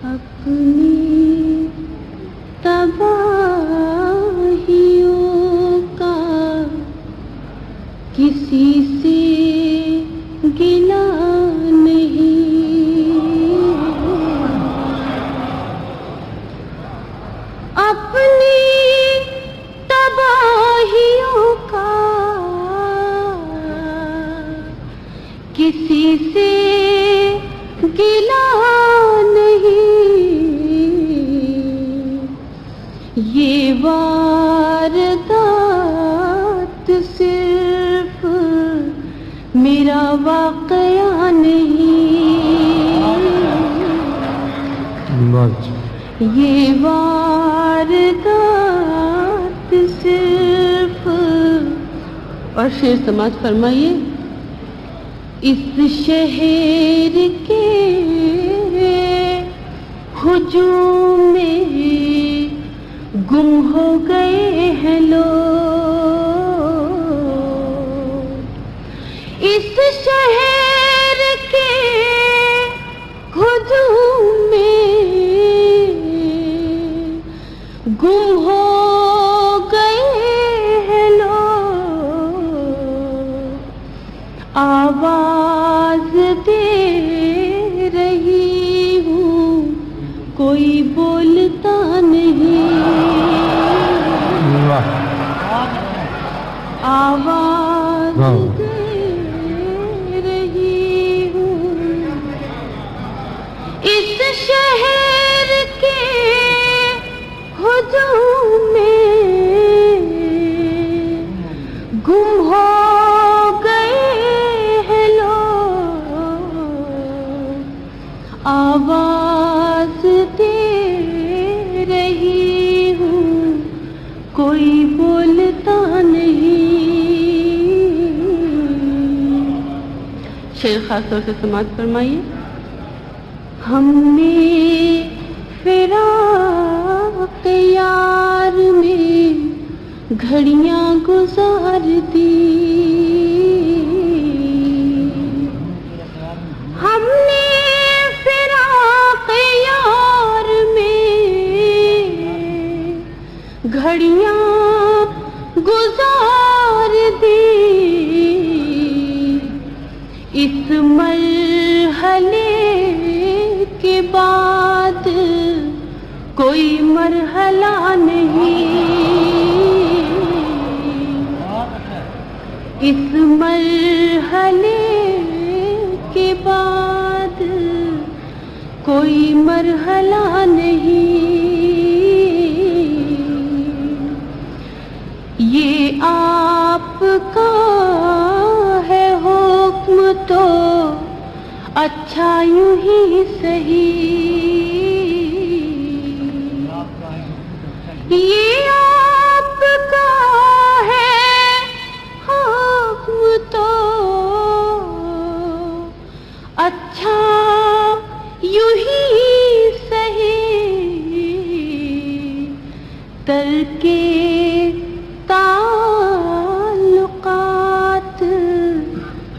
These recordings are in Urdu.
اپنی تباہیوں کا کسی سے گلہ نہیں، اپنی تباہیوں کا کسی سے گلہ یہ واردات صرف میرا واقعہ نہیں، یہ واردات صرف، اور شعر سماعت فرمائیے، اس شہر کے ہجوم میں گم ہو گئے ہیں لوگ، اس شہر کے ہجوم میں گم ہو گئے ہیں لوگ، آواز دے رہی ہوں کوئی بولتا نہیں، آواز دے رہی ہوں اس شہر کے ہجوم میں گم ہو گئے ہیں لوگ، آواز دے رہی ہوں کوئی بولتا نہیں۔ شعر خاص طور سے سماعت فرمائیے، ہم نے فراق یار میں گھڑیاں گزار دی، ہم نے فراق یار میں گھڑیاں گزار دی، اس مرحلے کے بعد کوئی مرحلہ نہیں، اس مرحلے کے بعد کوئی مرحلہ نہیں، یہ آپ کا ہے حکم تو اچھا یوں ہی صحیح، یہ آپ کا ہے حکم تو اچھا یوں ہی صحیح، ترک تعلقات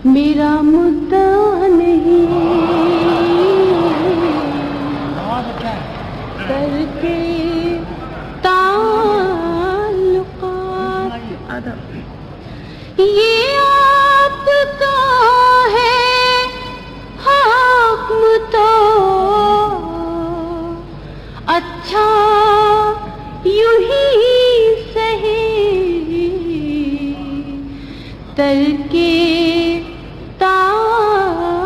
میرا مدعا نہیں، ترک تعلقات یہ آپ کا ہے حکم تو اچھا یوں ہی صحیح، ترک تعلقات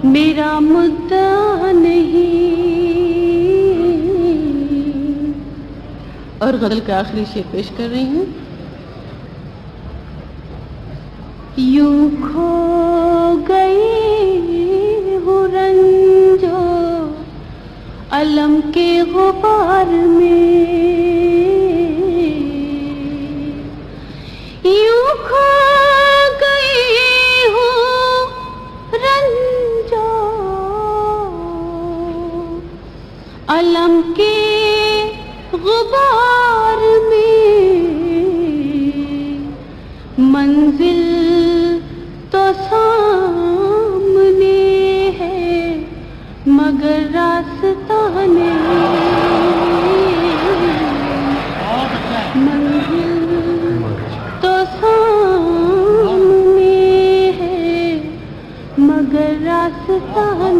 میرا مدعا نہیں۔ اور غزل کا آخری شعر پیش کر رہی ہوں، یوں کھو گئی ہوں رنجو علم کے غبار میں، یوں کھو گئی ہوں رنجو علم کے غبار میں، منزل تو سامنے ہے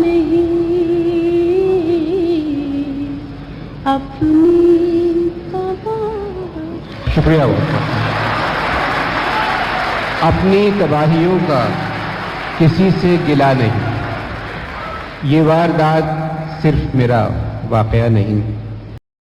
نہیں اپنی تباہ. شکریہ بہت بہت. اپنی تباہیوں کا کسی سے گلہ نہیں. یہ واردات صرف میرا واقعہ نہیں.